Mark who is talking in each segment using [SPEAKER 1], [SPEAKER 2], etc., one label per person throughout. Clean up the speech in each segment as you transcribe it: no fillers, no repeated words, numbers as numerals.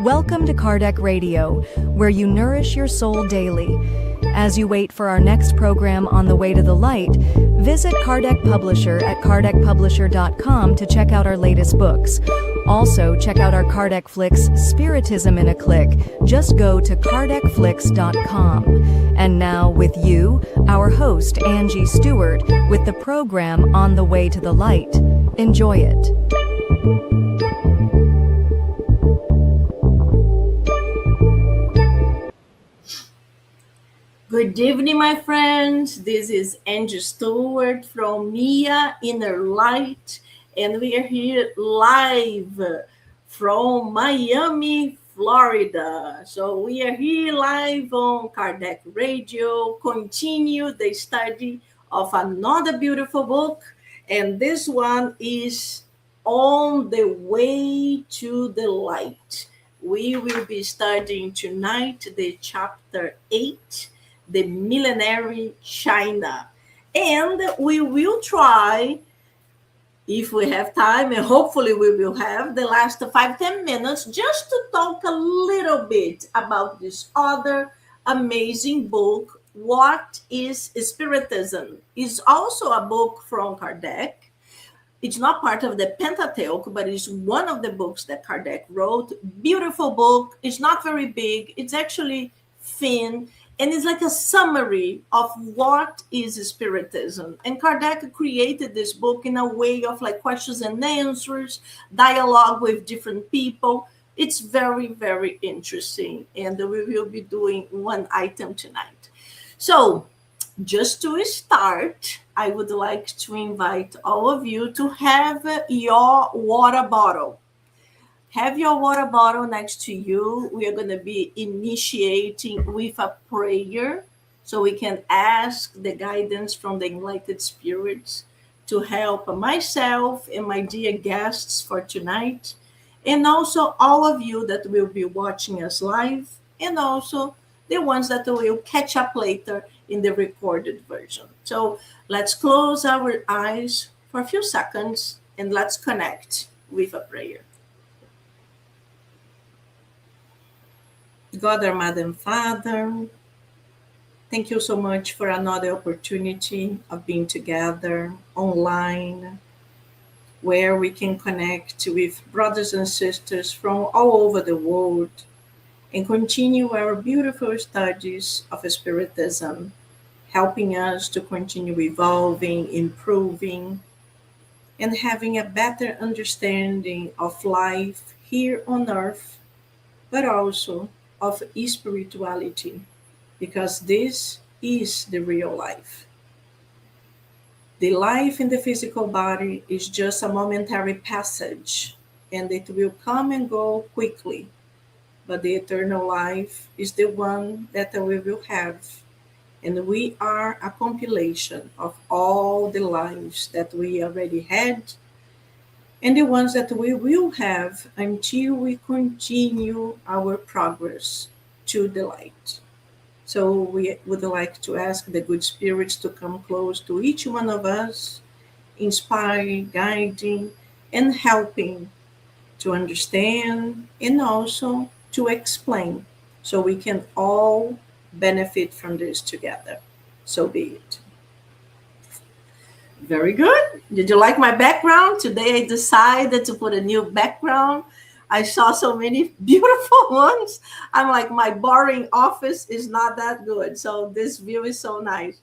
[SPEAKER 1] Welcome to Kardec Radio, where you nourish your soul daily. As you wait for our next program on the way to the light, visit Kardec Publisher at kardecpublisher.com to check out our latest books. Also, check out our Kardec Flicks, Spiritism in a Click. Just go to kardecflix.com. And now with you, our host, Angy Stewart, with the program On the Way to the Light. Enjoy it.
[SPEAKER 2] Good evening, my friends. This is Angy Stewart from Mia Inner Light, and we are here live from Miami, Florida. So we are here live on Kardec Radio, continue the study of another beautiful book, and this one is On the Way to the Light. We will be studying tonight the chapter 8, the Millenary China. And we will try, if we have time, and hopefully we will have the last 5-10 minutes, just to talk a little bit about this other amazing book, What is Spiritism? It's also a book from Kardec. It's not part of the Pentateuch, but it's one of the books that Kardec wrote. Beautiful book. It's not very big. It's actually thin. And it's like a summary of what is Spiritism. And Kardec created this book in a way of like questions and answers, dialogue with different people. It's very, very interesting. And we will be doing one item tonight. So just to start, I would like to invite all of you to have your water bottle. Have your water bottle next to you. We are going to be initiating with a prayer so we can ask the guidance from the enlightened spirits to help myself and my dear guests for tonight, and also all of you that will be watching us live, and also the ones that will catch up later in the recorded version. So let's close our eyes for a few seconds and let's connect with a prayer. God, our Mother and Father, thank you so much for another opportunity of being together online, where we can connect with brothers and sisters from all over the world and continue our beautiful studies of Spiritism, helping us to continue evolving, improving, and having a better understanding of life here on earth, but also of spirituality, because this is the real life. The life in the physical body is just a momentary passage, and it will come and go quickly. But the eternal life is the one that we will have. And we are a compilation of all the lives that we already had and the ones that we will have until we continue our progress to the light. So we would like to ask the good spirits to come close to each one of us, inspiring, guiding, and helping to understand and also to explain, so we can all benefit from this together. So be it. Very good. Did you like my background? Today I decided to put a new background. I saw so many beautiful ones. I'm like, my boring office is not that good. So this view is so nice.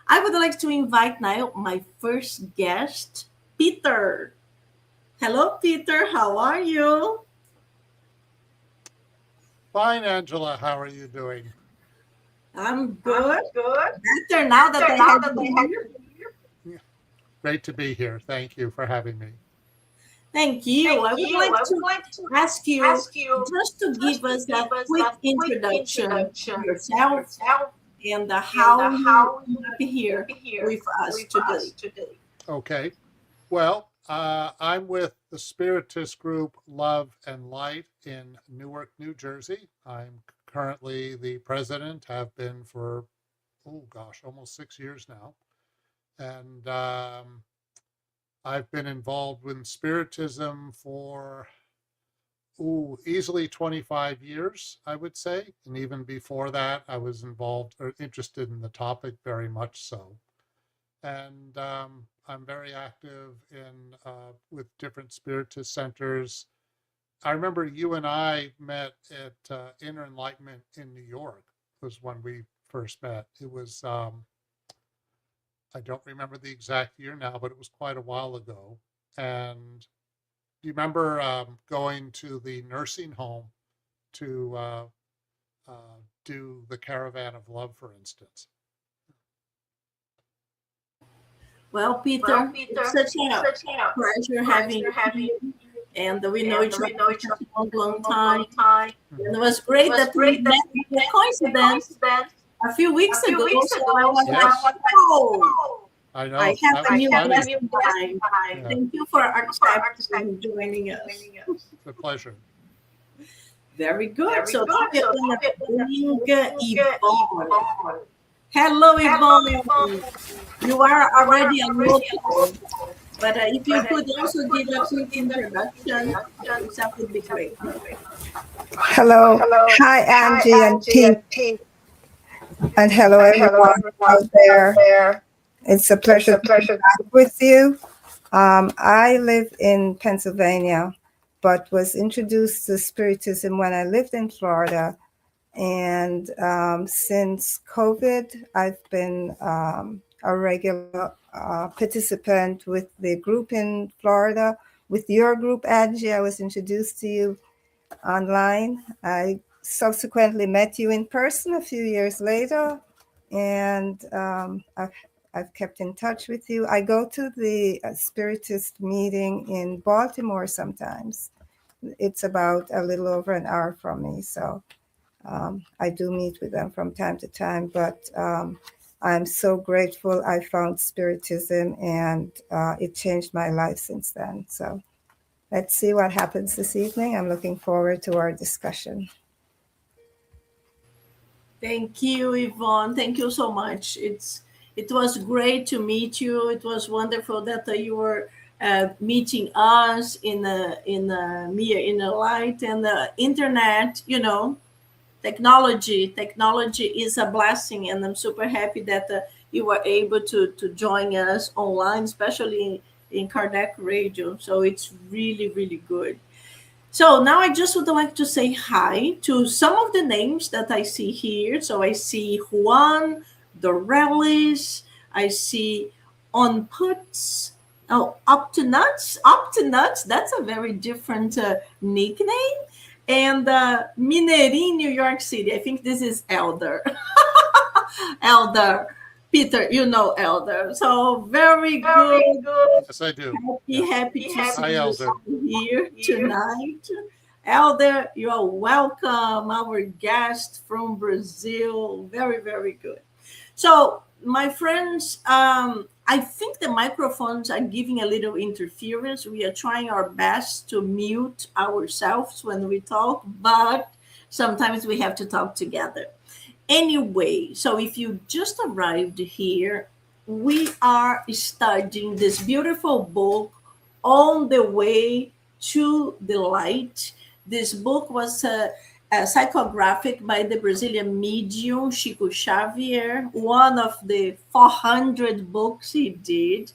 [SPEAKER 2] I would like to invite now my first guest, Peter. Hello, Peter. How are you?
[SPEAKER 3] Fine, Angela. How are you doing?
[SPEAKER 2] I'm good. Better now that I have you here.
[SPEAKER 3] Great to be here. Thank you for having me.
[SPEAKER 2] Thank you. I would like to ask you just to give us a quick introduction to yourself and how you are here with us today.
[SPEAKER 3] Okay. Well, I'm with the Spiritist group Love and Light in Newark, New Jersey. I'm currently the president, have been for, almost 6 years now. And I've been involved with Spiritism for easily 25 years, I would say. And even before that, I was involved or interested in the topic very much so. And I'm very active in with different Spiritist centers. I remember you and I met at Inner Enlightenment in New York was when we first met. It was, I don't remember the exact year now, but it was quite a while ago. And do you remember going to the nursing home to do the Caravan of Love, for instance?
[SPEAKER 2] Well, Peter, it's such a pleasure having you. And we know each other for such a long time. And it was great that we met by coincidence a few weeks ago. So I was like, oh,
[SPEAKER 3] I know.
[SPEAKER 2] I have a new guest
[SPEAKER 3] funny.
[SPEAKER 2] behind.
[SPEAKER 3] Yeah.
[SPEAKER 2] Thank you for accepting and joining us.
[SPEAKER 3] It's a pleasure.
[SPEAKER 2] Very good. So now we're going to bring Yvonne. Hello, Yvonne. You are already a local, but if you could also give a quick introduction, that would be great.
[SPEAKER 4] Hello. Hi, Angie and team. And hello, everyone out there. It's a pleasure to be back with you. I live in Pennsylvania, but was introduced to Spiritism when I lived in Florida. And since COVID, I've been a regular participant with the group in Florida. With your group, Angie, I was introduced to you online. I subsequently met you in person a few years later, and I've kept in touch with you. I go to the Spiritist meeting in Baltimore sometimes. It's about a little over an hour from me, so I do meet with them from time to time, but I'm so grateful I found Spiritism, and it changed my life since then. So let's see what happens this evening. I'm looking forward to our discussion.
[SPEAKER 2] Thank you, Yvonne. Thank you so much. It was great to meet you. It was wonderful that you were meeting us in Mia INNERLIGHT and the internet. You know, technology is a blessing, and I'm super happy that you were able to join us online, especially in Kardec Radio. So it's really, really good. So now I just would like to say hi to some of the names that I see here. So I see Juan Dorelis, I see Onputs, Up to Nuts, that's a very different nickname. And Millenary, New York City, I think this is Elder. Elder. Peter, you know Elder. So very good.
[SPEAKER 3] Yes, I do.
[SPEAKER 2] Happy to see you here tonight. Elder, you are welcome. Our guest from Brazil. Very, very good. So, my friends, I think the microphones are giving a little interference. We are trying our best to mute ourselves when we talk, but sometimes we have to talk together. Anyway, so if you just arrived here, we are studying this beautiful book, On the Way to the Light. This book was psychographic by the Brazilian medium Chico Xavier, one of the 400 books he did.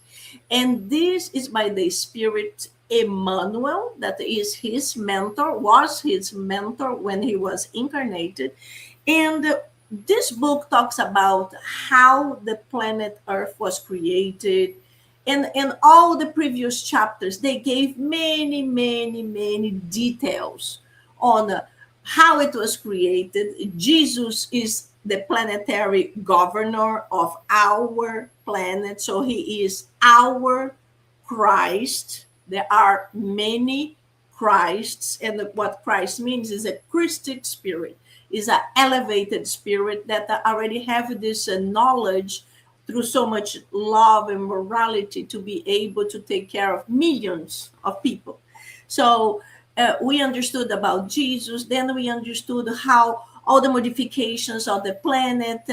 [SPEAKER 2] And this is by the spirit Emmanuel, that is his mentor, was his mentor when he was incarnated. And this book talks about how the planet Earth was created. And all the previous chapters, they gave many, many, many details on how it was created. Jesus is the planetary governor of our planet. So he is our Christ. There are many Christs. And what Christ means is a Christic spirit, is an elevated spirit that already have this knowledge through so much love and morality to be able to take care of millions of people. So we understood about Jesus. Then we understood how all the modifications of the planet,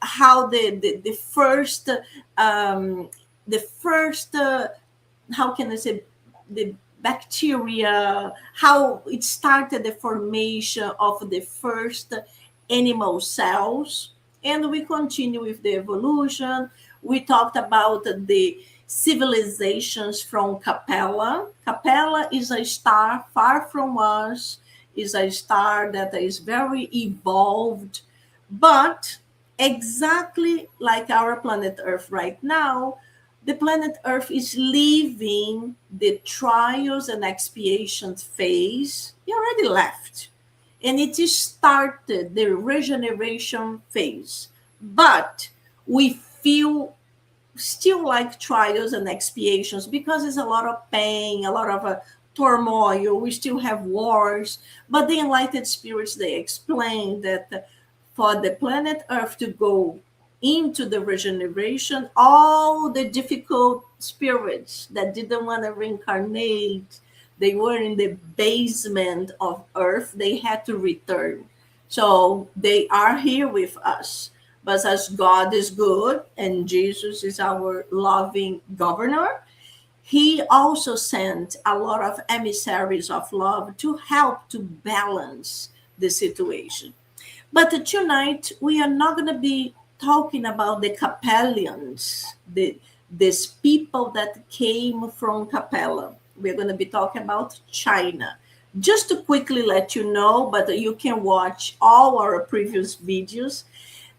[SPEAKER 2] how the first how can I say, the bacteria, how it started the formation of the first animal cells. And we continue with the evolution. We talked about the civilizations from Capella. Capella is a star far from us, is a star that is very evolved, but exactly like our planet Earth right now, the planet Earth is leaving the trials and expiations phase. It already left. And it is started the regeneration phase. But we feel still like trials and expiations because it's a lot of pain, a lot of turmoil. We still have wars. But the enlightened spirits, they explain that for the planet Earth to go into the regeneration, all the difficult spirits that didn't want to reincarnate, they were in the basement of Earth, they had to return. So they are here with us. But as God is good and Jesus is our loving governor, he also sent a lot of emissaries of love to help to balance the situation. But tonight, we are not going to be talking about the Capellians, these people that came from Capella. We're going to be talking about China. Just to quickly let you know, but you can watch all our previous videos.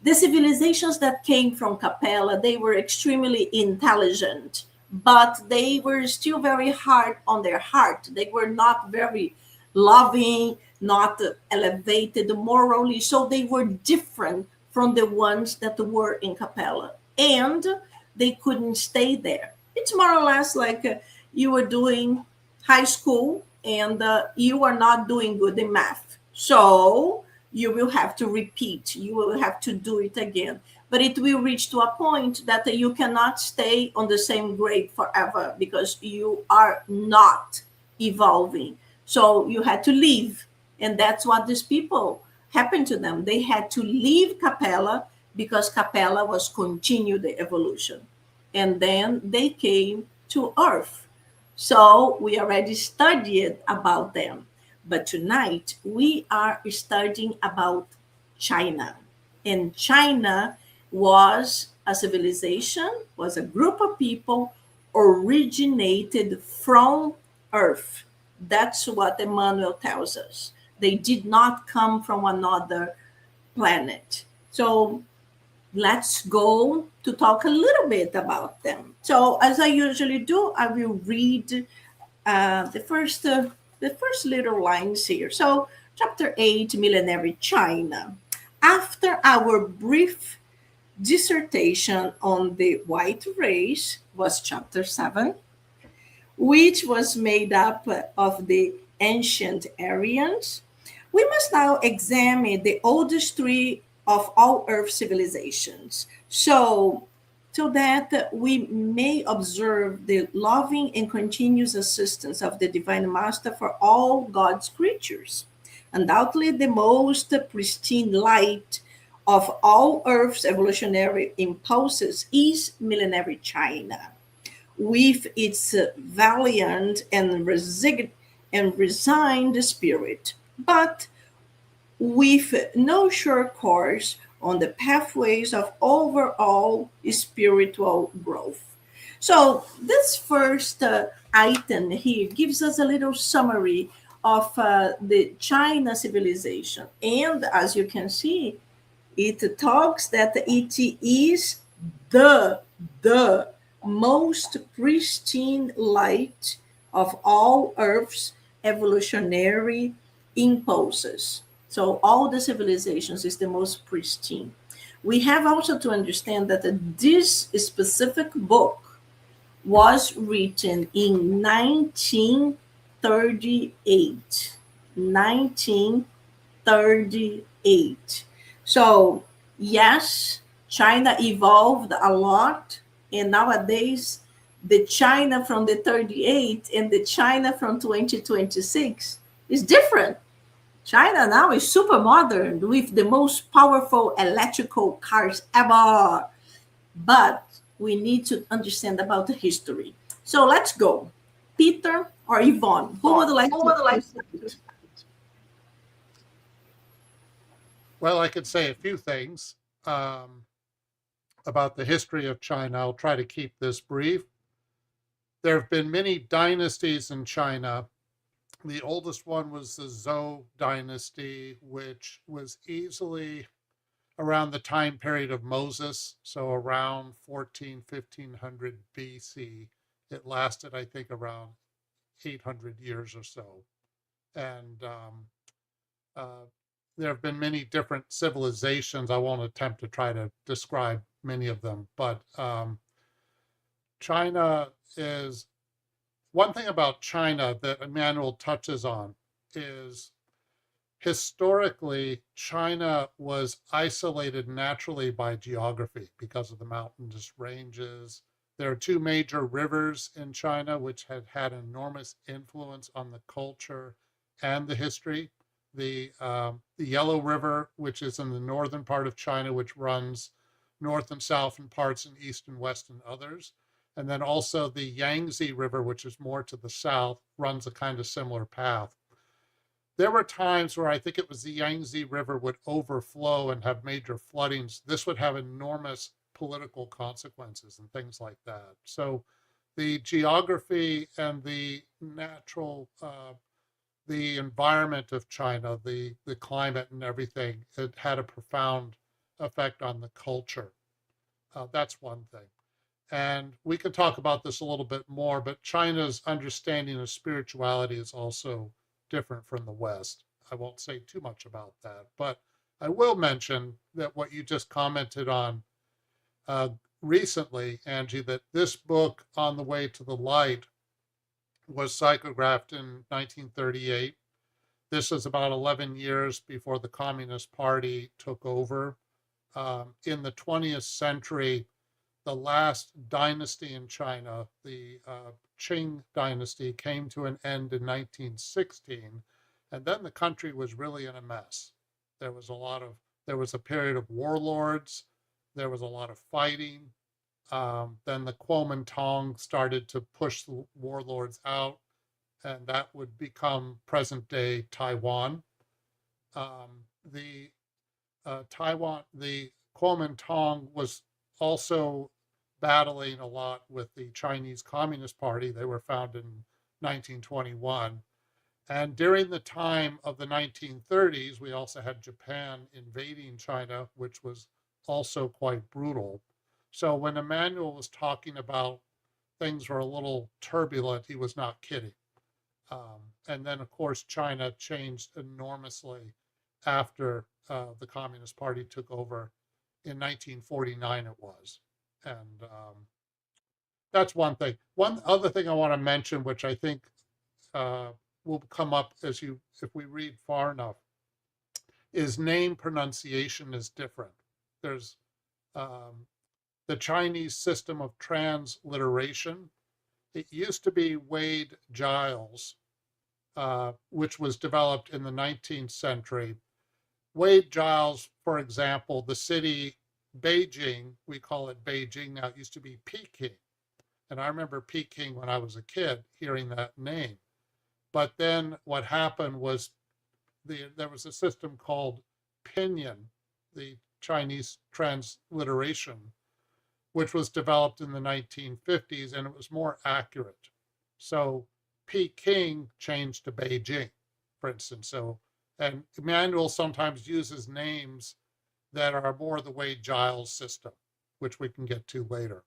[SPEAKER 2] The civilizations that came from Capella, they were extremely intelligent, but they were still very hard on their heart. They were not very loving, not elevated morally. So they were different from the ones that were in Capella. And they couldn't stay there. It's more or less like you were doing high school and you are not doing good in math. So you will have to repeat. You will have to do it again. But it will reach to a point that you cannot stay on the same grade forever because you are not evolving. So you had to leave. And that's what these people happened to them. They had to leave Capella because Capella was continue the evolution. And then they came to Earth. So we already studied about them. But tonight we are studying about China. And China was a civilization, was a group of people originated from Earth. That's what Emmanuel tells us. They did not come from another planet. So let's go to talk a little bit about them. So as I usually do, I will read the first little lines here. So chapter 8, Millenary China. After our brief dissertation on the white race was chapter 7, which was made up of the ancient Aryans, we must now examine the oldest three of all Earth civilizations, so that we may observe the loving and continuous assistance of the Divine Master for all God's creatures. Undoubtedly, the most pristine light of all Earth's evolutionary impulses is millenary China, with its valiant and resigned spirit, but with no sure course on the pathways of overall spiritual growth. So this first item here gives us a little summary of the China civilization. And as you can see, it talks that it is the most pristine light of all Earth's evolutionary impulses. So all the civilizations is the most pristine. We have also to understand that this specific book was written in 1938. 1938. So yes, China evolved a lot, and nowadays the China from the 38 and the China from 2026 is different. China now is super modern with the most powerful electrical cars ever. But we need to understand about the history. So let's go. Peter or Yvonne? Who would like to start?
[SPEAKER 3] Well, I could say a few things about the history of China. I'll try to keep this brief. There have been many dynasties in China. The oldest one was the Zhou dynasty, which was easily around the time period of Moses, so around 1500 BC. It lasted, I think, around 800 years or so. And there have been many different civilizations. I won't attempt to try to describe many of them, but China is, one thing about China that Emmanuel touches on is historically, China was isolated naturally by geography because of the mountainous ranges. There are two major rivers in China which had had enormous influence on the culture and the history. The Yellow River, which is in the northern part of China, which runs north and south in parts and east and west in others. And then also the Yangtze River, which is more to the south, runs a kind of similar path. There were times where I think it was the Yangtze River would overflow and have major floodings. This would have enormous political consequences and things like that. So the geography and the natural, the environment of China, the climate and everything, it had a profound effect on the culture. That's one thing. And we can talk about this a little bit more, but China's understanding of spirituality is also different from the West. I won't say too much about that, but I will mention that what you just commented on recently, Angy, that this book, On the Way to the Light, was psychographed in 1938. This is about 11 years before the Communist Party took over. In the 20th century, the last dynasty in China, the Qing dynasty, came to an end in 1916, and then the country was really in a mess. There was a period of warlords, there was a lot of fighting. Then the Kuomintang started to push the warlords out, and that would become present-day Taiwan. The Kuomintang was also battling a lot with the Chinese Communist Party. They were founded in 1921. And during the time of the 1930s, we also had Japan invading China, which was also quite brutal. So when Emmanuel was talking about things were a little turbulent, he was not kidding. And then, of course, China changed enormously after the Communist Party took over. In 1949 it was. And that's one thing. One other thing I want to mention, which I think will come up if we read far enough, is name pronunciation is different. There's the Chinese system of transliteration. It used to be Wade Giles, which was developed in the 19th century. Wade Giles, for example, the city Beijing, we call it Beijing now, it used to be Peking. And I remember Peking when I was a kid, hearing that name. But then what happened was there was a system called Pinyin, the Chinese transliteration, which was developed in the 1950s, and it was more accurate. So Peking changed to Beijing, for instance. And Emmanuel sometimes uses names that are more the Wade Giles system, which we can get to later.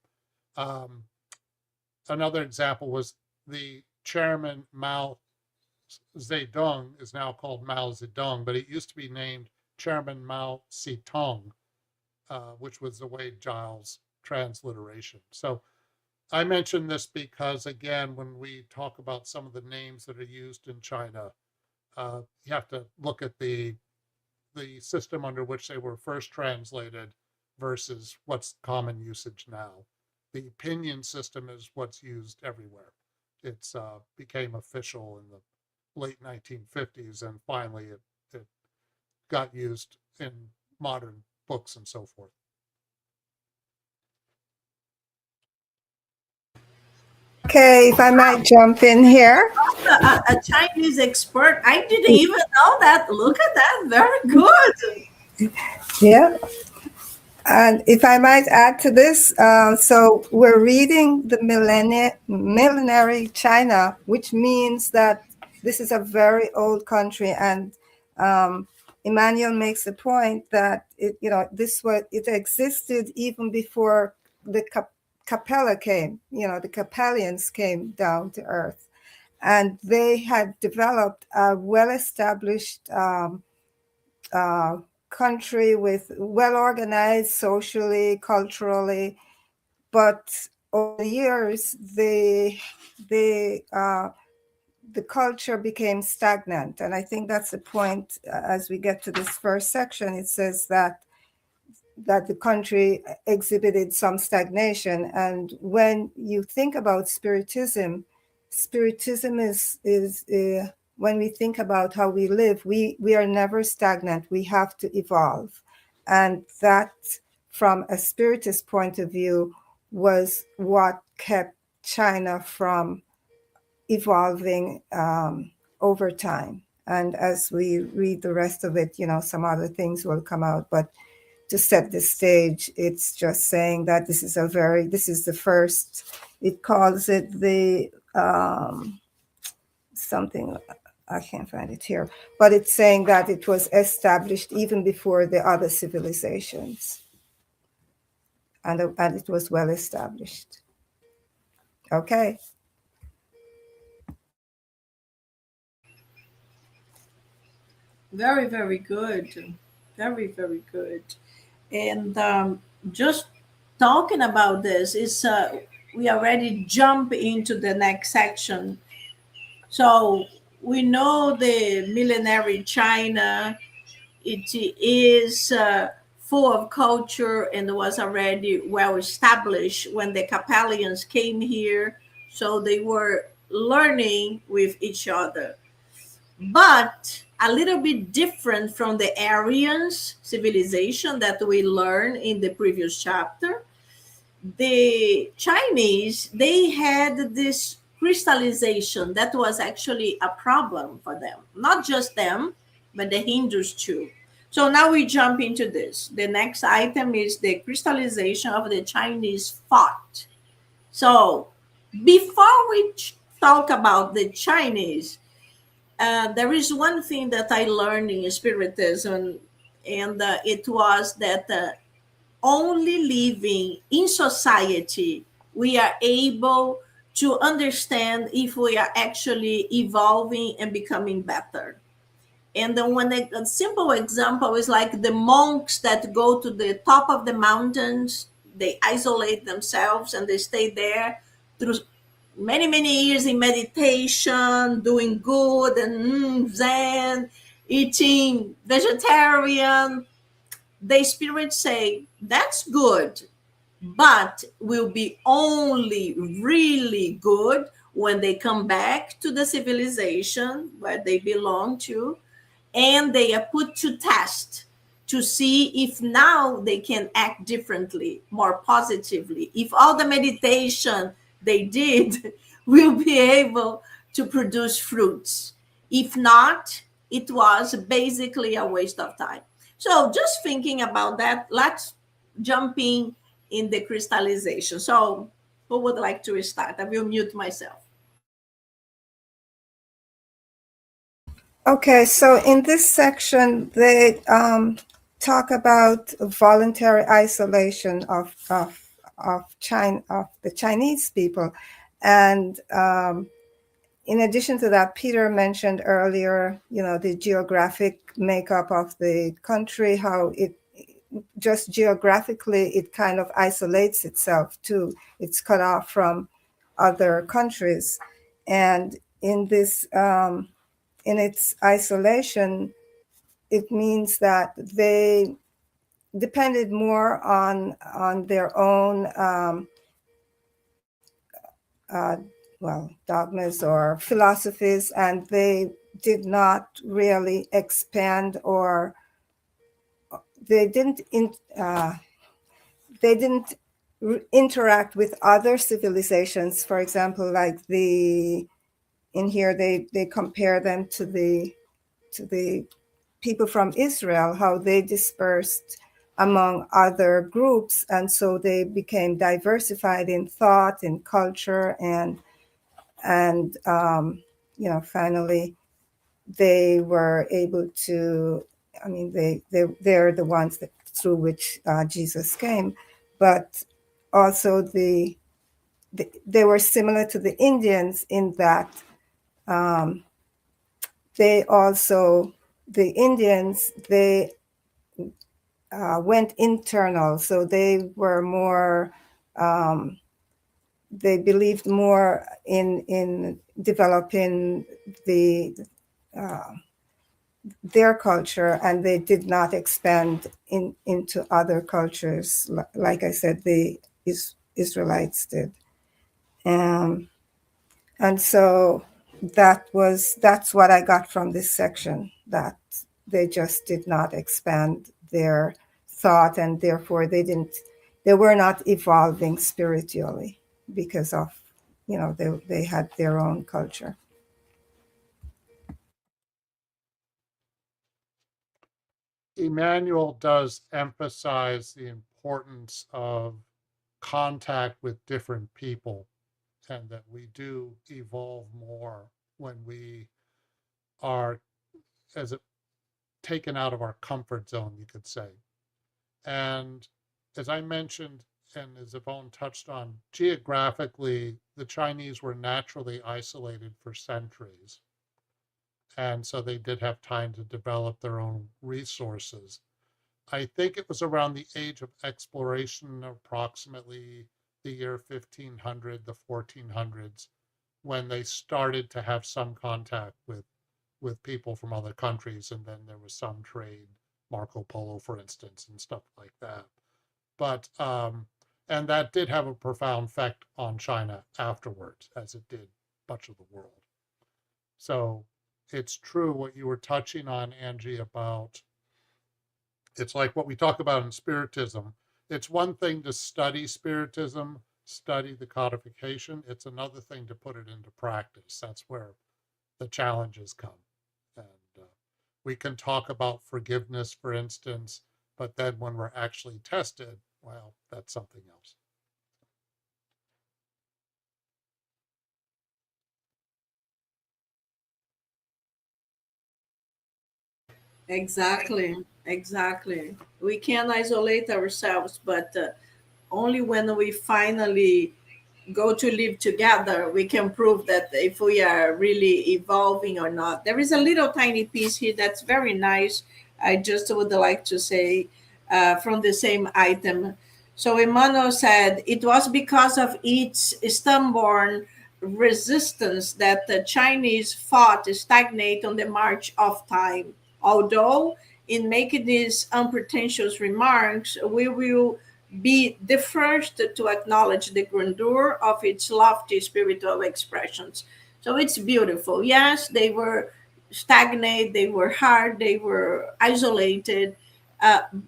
[SPEAKER 3] Another example was the chairman Mao Zedong is now called Mao Zedong, but it used to be named Chairman Mao Zedong, which was the Wade Giles transliteration. So I mention this because, again, when we talk about some of the names that are used in China, you have to look at the system under which they were first translated versus what's common usage now. The Pinyin system is what's used everywhere. It's became official in the late 1950s, and finally it got used in modern books and so forth.
[SPEAKER 4] Okay, if I might jump in here.
[SPEAKER 2] A Chinese expert. I didn't even know that. Look at that. Very good.
[SPEAKER 4] Yeah. And if I might add to this, so we're reading the Millenary China, which means that this is a very old country. And Emmanuel makes the point that it existed even before the Capella came. The Capellians came down to earth, and they had developed a well-established country with well organized socially, culturally, but over the years the culture became stagnant, and I think that's the point. As we get to this first section, it says that the country exhibited some stagnation. And when you think about spiritism is when we think about how we live, we are never stagnant. We have to evolve. And that, from a spiritist point of view, was what kept China from evolving over time. And as we read the rest of it, some other things will come out. But to set the stage, it's just saying that this is the first, it calls it the something, I can't find it here, but it's saying that it was established even before the other civilizations, and it was well established. Okay.
[SPEAKER 2] Very, very good. Very, very good. And just talking about this is we already jump into the next section. So we know the millenary China. It is full of culture and was already well established when the Capellians came here. So they were learning with each other, but a little bit different from the Aryans civilization that we learned in the previous chapter. The Chinese, they had this crystallization that was actually a problem for them. Not just them, but the Hindus too. So now we jump into this. The next item is the crystallization of the Chinese thought. So before we talk about the Chinese, there is one thing that I learned in Spiritism, and it was that only living in society we are able to understand if we are actually evolving and becoming better. And then a simple example is like the monks that go to the top of the mountains, they isolate themselves and they stay there through many, many years in meditation, doing good and Zen, eating vegetarian. The spirits say, that's good, but will be only really good when they come back to the civilization where they belong to, and they are put to test to see if now they can act differently, more positively. If all the meditation they did will be able to produce fruits. If not, it was basically a waste of time. So just thinking about that, let's jump in the crystallization. So who would like to start? I will mute myself.
[SPEAKER 4] Okay, so in this section, they talk about voluntary isolation of the Chinese people, and in addition to that, Peter mentioned earlier, the geographic makeup of the country, how it just geographically it kind of isolates itself too. It's cut off from other countries, and in this. In its isolation, it means that they depended more on their own dogmas or philosophies, and they did not really expand, or they didn't interact with other civilizations. For example, like in here they compare them to the people from Israel, how they dispersed among other groups, and so they became diversified in thought, in culture, and finally they were able to. I mean, they're the ones that through which Jesus came, but also they were similar to the Indians in that they also the Indians they went internal, so they were more. They believed more in developing their culture, and they did not expand into other cultures, like I said, the Israelites did. And so that's what I got from this section, that they just did not expand their thought, and therefore they were not evolving spiritually because of, they had their own culture.
[SPEAKER 3] Emmanuel does emphasize the importance of contact with different people, and that we do evolve more when we are taken out of our comfort zone, you could say. And as I mentioned, and as Yvonne touched on, geographically, the Chinese were naturally isolated for centuries. And so they did have time to develop their own resources. I think it was around the age of exploration, approximately the year 1500, the 1400s, when they started to have some contact with people from other countries. And then there was some trade, Marco Polo, for instance, and stuff like that. But, and that did have a profound effect on China afterwards, as it did much of the world. So it's true what you were touching on, Angy, about it's like what we talk about in Spiritism. It's one thing to study Spiritism, study the codification. It's another thing to put it into practice. That's where the challenges come. And we can talk about forgiveness, for instance, but then when we're actually tested, well, that's something else.
[SPEAKER 2] Exactly. We can isolate ourselves, but only when we finally go to live together, we can prove that if we are really evolving or not. There is a little tiny piece here that's very nice. I just would like to say from the same item. So Emmanuel said it was because of its stubborn resistance that the Chinese fought to stagnate on the march of time. Although, in making these unpretentious remarks, we will be the first to acknowledge the grandeur of its lofty spiritual expressions. So it's beautiful. Yes, they were stagnant, they were hard, they were isolated,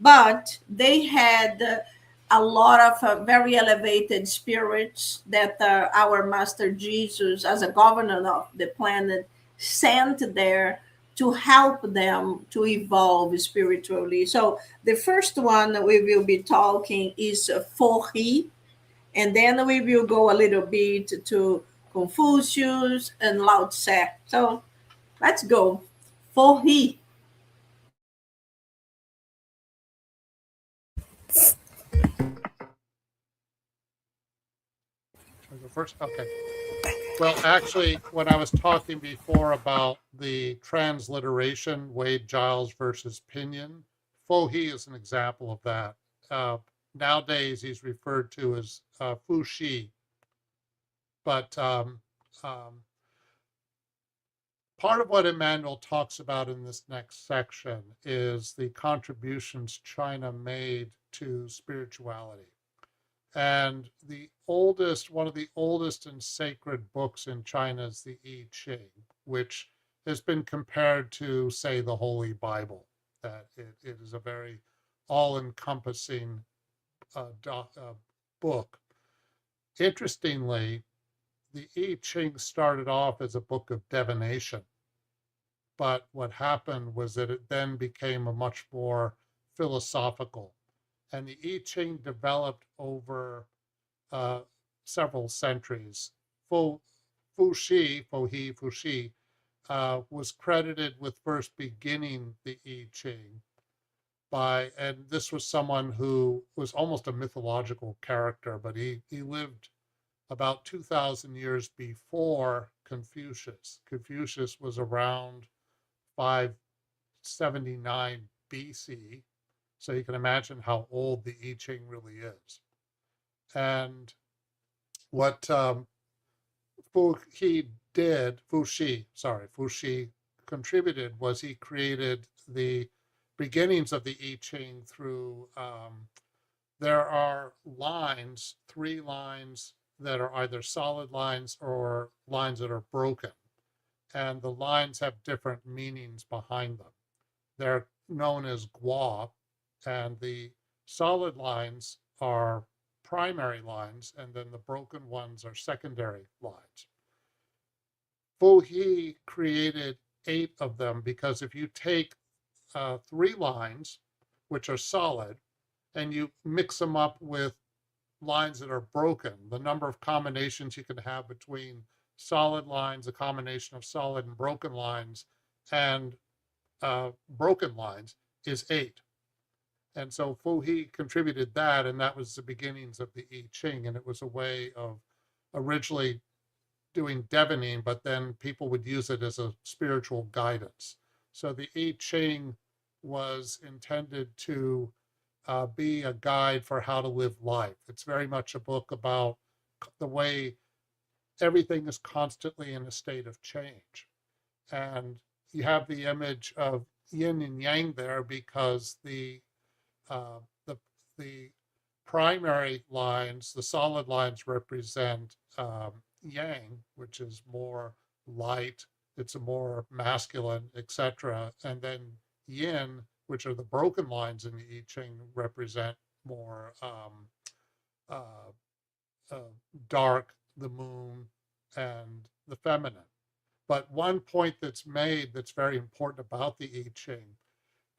[SPEAKER 2] but they had a lot of very elevated spirits that our Master Jesus, as a governor of the planet, sent there to help them to evolve spiritually. So the first one we will be talking is Fohi, and then we will go a little bit to Confucius and Lao-Tse. So let's go. Fohi.
[SPEAKER 3] Should I go first? Okay. Well, actually, when I was talking before about the transliteration, Wade Giles versus Pinion, Fohi is an example of that. Nowadays, he's referred to as Fushi. But part of what Emmanuel talks about in this next section is the contributions China made to spirituality. And one of the oldest and sacred books in China is the I Ching, which has been compared to, say, the Holy Bible. That it is a very all-encompassing book. Interestingly, the I Ching started off as a book of divination, but what happened was that it then became a much more philosophical, and the I Ching developed over several centuries. Fu Shi, was credited with first beginning the I Ching and this was someone who was almost a mythological character, but he lived about 2,000 years before Confucius. Confucius was around 579 BC, so you can imagine how old the I Ching really is. And what Fu Shi contributed was he created the beginnings of the I Ching through, there are lines, 3 lines that are either solid lines or lines that are broken. And the lines have different meanings behind them. They're known as gua, and the solid lines are primary lines, and then the broken ones are secondary lines. Fu He created 8 of them because if you take 3 lines, which are solid, and you mix them up with lines that are broken, the number of combinations you can have between solid lines, a combination of solid and broken lines, and broken lines is 8. And so Fu He contributed that, and that was the beginnings of the I Ching, and it was a way of originally doing divining, but then people would use it as a spiritual guidance. So the I Ching was intended to be a guide for how to live life. It's very much a book about the way everything is constantly in a state of change. And you have the image of yin and yang there because the primary lines, the solid lines represent yang, which is more light, it's a more masculine, etc. And then yin, which are the broken lines in the I Ching, represent more dark, the moon, and the feminine. But one point that's made that's very important about the I Ching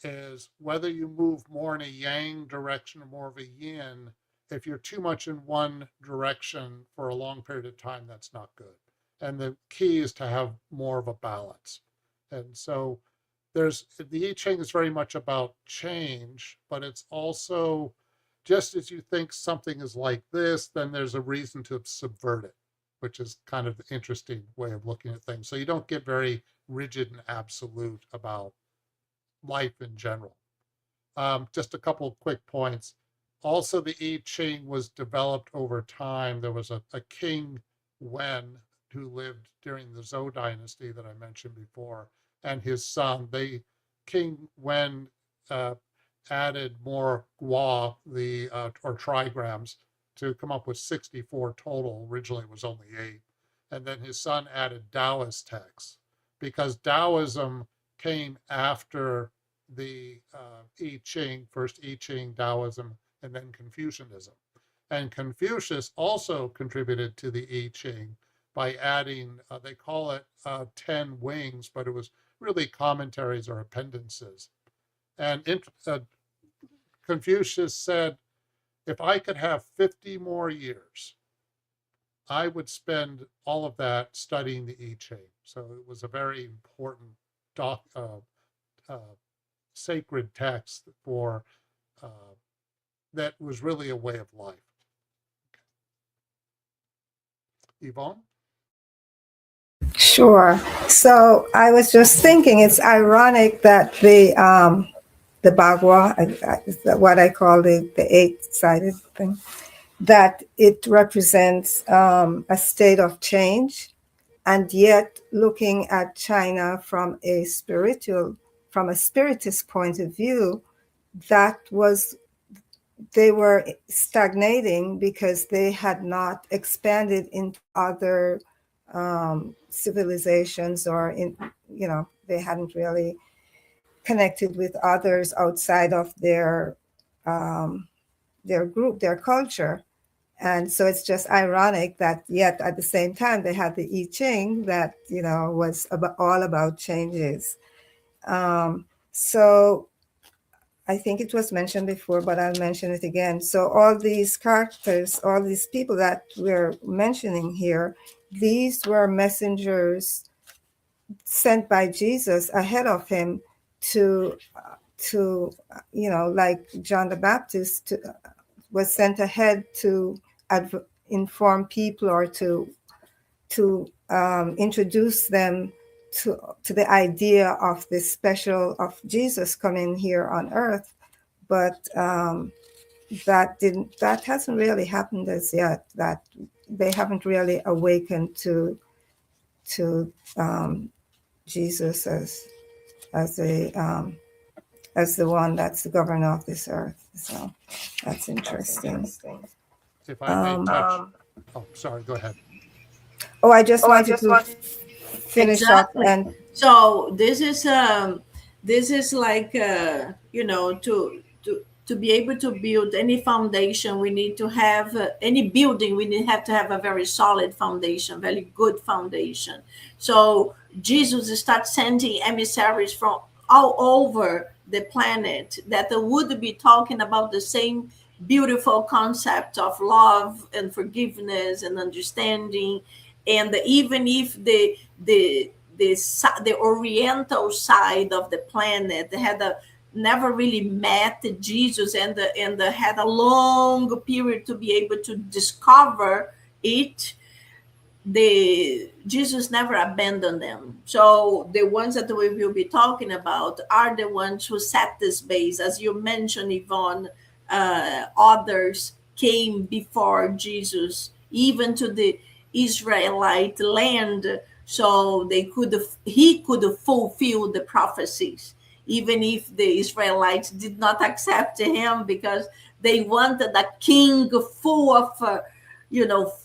[SPEAKER 3] is whether you move more in a yang direction or more of a yin, if you're too much in one direction for a long period of time, that's not good. And the key is to have more of a balance. And so the I Ching is very much about change, but it's also just as you think something is like this, then there's a reason to subvert it, which is kind of the interesting way of looking at things. So you don't get very rigid and absolute about life in general. Just a couple of quick points. Also, the I Ching was developed over time. There was a King Wen who lived during the Zhou dynasty that I mentioned before, and his son. King Wen added more gua, or trigrams, to come up with 64 total. Originally, it was only 8. And then his son added Taoist texts because Taoism came after the I Ching, first I Ching, Taoism, and then Confucianism. And Confucius also contributed to the I Ching by adding, they call it 10 wings, but it was really commentaries or appendices. And Confucius said, if I could have 50 more years, I would spend all of that studying the I Ching. So it was a very important sacred text for that was really a way of life. Yvonne?
[SPEAKER 4] Sure. So I was just thinking, it's ironic that the Bagua, what I call the 8-sided thing, that it represents a state of change, and yet looking at China from a spiritist point of view, they were stagnating because they had not expanded into other civilizations, or they hadn't really connected with others outside of their group, their culture. And so it's just ironic that yet at the same time they had the I Ching that, was all about changes. So I think it was mentioned before, but I'll mention it again. So all these characters, all these people that we're mentioning here, these were messengers sent by Jesus ahead of him to like John the Baptist was sent ahead to inform people or to introduce them to the idea of this special of Jesus coming here on earth. But that hasn't really happened as yet. That they haven't really awakened to Jesus as the one that's the governor of this earth. So that's interesting.
[SPEAKER 3] If I may touch. Sorry, go ahead.
[SPEAKER 4] I just wanted to finish
[SPEAKER 2] Exactly.
[SPEAKER 4] up and.
[SPEAKER 2] So this is like to be able to build any foundation, we need to have any building. Have to have a very solid foundation, very good foundation. So Jesus starts sending emissaries from all over the planet that would be talking about the same beautiful concept of love and forgiveness and understanding. And even if the oriental side of the planet never really met Jesus and had a long period to be able to discover it, Jesus never abandoned them. So the ones that we will be talking about are the ones who set this base. As you mentioned, Yvonne, others came before Jesus, even to the Israelite land, so he could fulfill the prophecies, even if the Israelites did not accept him because they wanted a king full of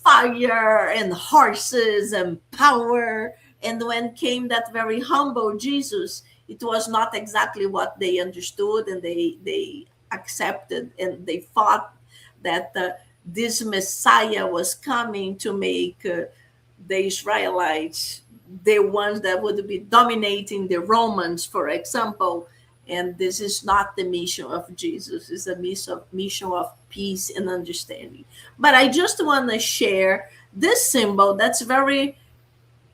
[SPEAKER 2] fire and horses and power. And when came that very humble Jesus, it was not exactly what they understood, and they accepted, and they thought that this Messiah was coming to make the Israelites the ones that would be dominating the Romans, for example. And this is not the mission of Jesus. It's a mission of peace and understanding. But I just want to share this symbol that's very,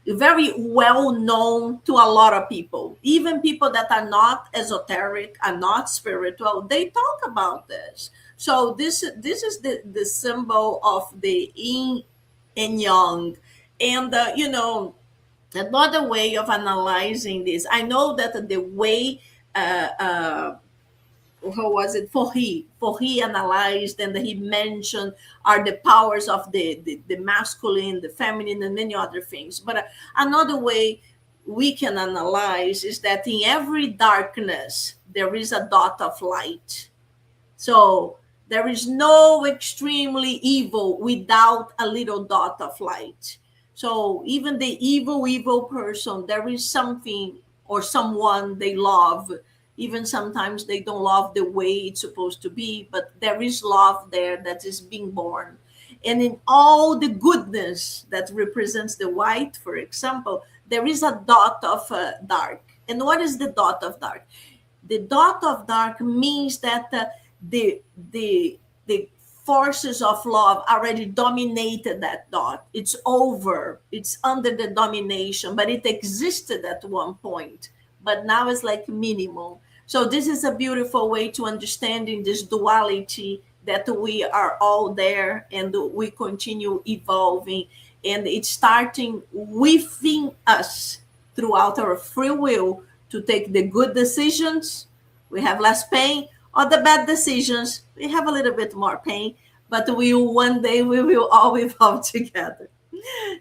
[SPEAKER 2] very well known to a lot of people. Even people that are not esoteric, are not spiritual, they talk about this. So this is the symbol of the yin and yang. And, another way of analyzing this, I know that the way how was it for he analyzed and he mentioned are the powers of the masculine, the feminine, and many other things. But another way we can analyze is that in every darkness there is a dot of light. So there is no extremely evil without a little dot of light. So even the evil person, there is something or someone they love. Even sometimes they don't love the way it's supposed to be, but there is love there that is being born. And in all the goodness that represents the white, for example, there is a dot of dark. And what is the dot of dark? The dot of dark means that the forces of love already dominated that dot. It's over. It's under the domination, but it existed at one point. But now it's like minimal. So this is a beautiful way to understanding this duality that we are all there and we continue evolving. And it's starting within us throughout our free will to take the good decisions. We have less pain, or the bad decisions. We have a little bit more pain, but one day we will all evolve together.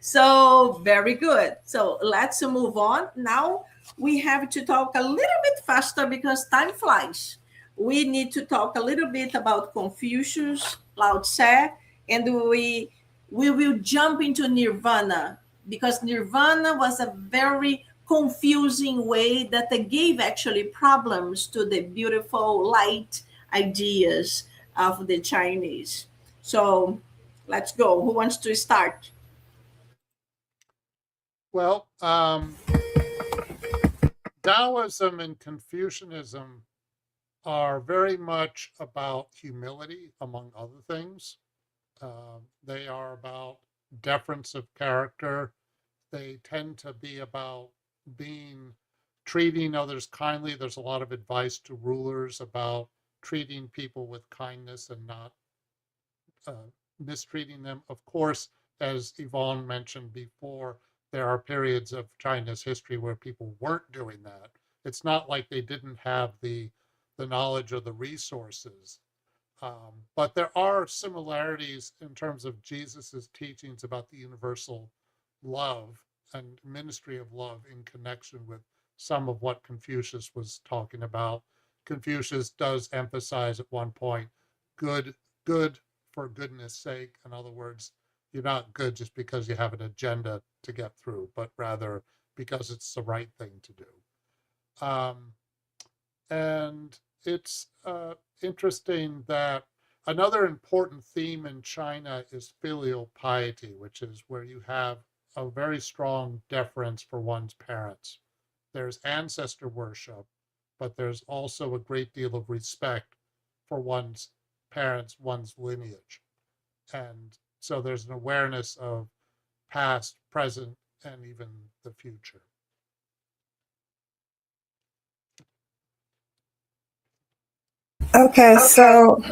[SPEAKER 2] So very good. So let's move on. Now we have to talk a little bit faster because time flies. We need to talk a little bit about Confucius, Lao-Tse, and we will jump into Nirvana, because Nirvana was a very confusing way that they gave actually problems to the beautiful light ideas of the Chinese. So Let's go. Who wants to start?
[SPEAKER 3] Well, Taoism and Confucianism are very much about humility, among other things. They are about deference of character. They tend to be about treating others kindly. There's a lot of advice to rulers about treating people with kindness and not mistreating them. Of course, as Yvonne mentioned before, there are periods of China's history where people weren't doing that. It's not like they didn't have the knowledge or the resources. But there are similarities in terms of Jesus's teachings about the universal love and ministry of love in connection with some of what Confucius was talking about. Confucius does emphasize at one point, good for goodness sake. In other words, you're not good just because you have an agenda to get through, but rather because it's the right thing to do. And it's interesting that another important theme in China is filial piety, which is where you have a very strong deference for one's parents. There's ancestor worship, but there's also a great deal of respect for one's parents, one's lineage. And so there's an awareness of past, present, and even the future.
[SPEAKER 4] Okay, so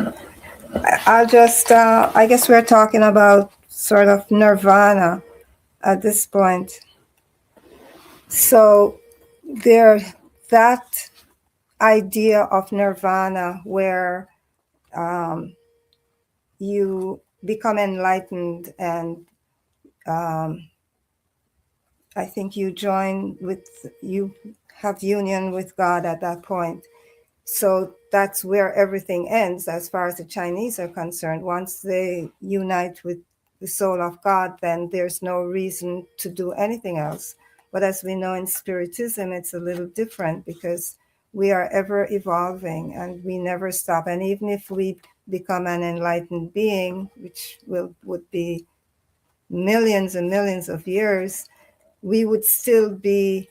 [SPEAKER 4] I'll just, I guess we're talking about sort of nirvana at this point. So that idea of nirvana where you become enlightened and I think you have union with God at that point. So that's where everything ends as far as the Chinese are concerned. Once they unite with the soul of God, then there's no reason to do anything else. But as we know in Spiritism, it's a little different because we are ever evolving and we never stop. And even if we become an enlightened being, which would be millions and millions of years, we would still be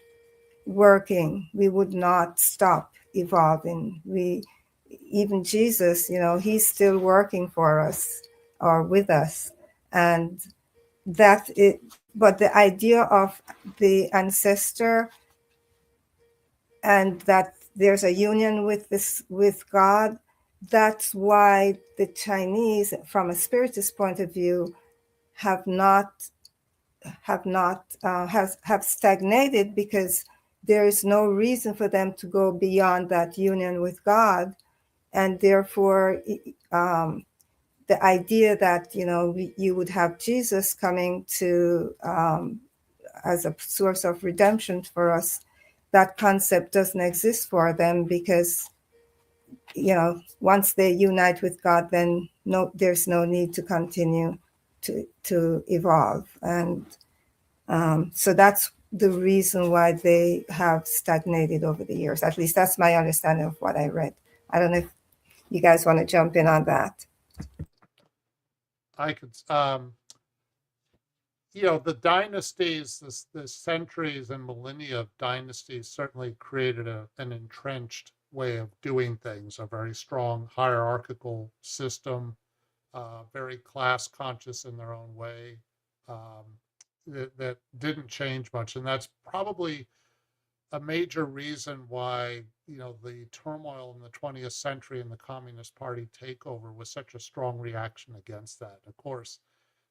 [SPEAKER 4] working. We would not stop evolving. Even Jesus, he's still working for us or with us. And but the idea of the ancestor and that there's a union with God, that's why the Chinese, from a spiritist point of view, have stagnated because there is no reason for them to go beyond that union with God. And therefore, the idea that, you would have Jesus coming to as a source of redemption for us, that concept doesn't exist for them because, once they unite with God, then there's no need to continue to evolve. And so that's the reason why they have stagnated over the years. At least that's my understanding of what I read. I don't know if you guys want to jump in on that.
[SPEAKER 3] I could, the dynasties, the centuries and millennia of dynasties certainly created an entrenched way of doing things, a very strong hierarchical system, very class conscious in their own way, that didn't change much. And that's probably a major reason why, the turmoil in the 20th century and the Communist Party takeover was such a strong reaction against that. Of course,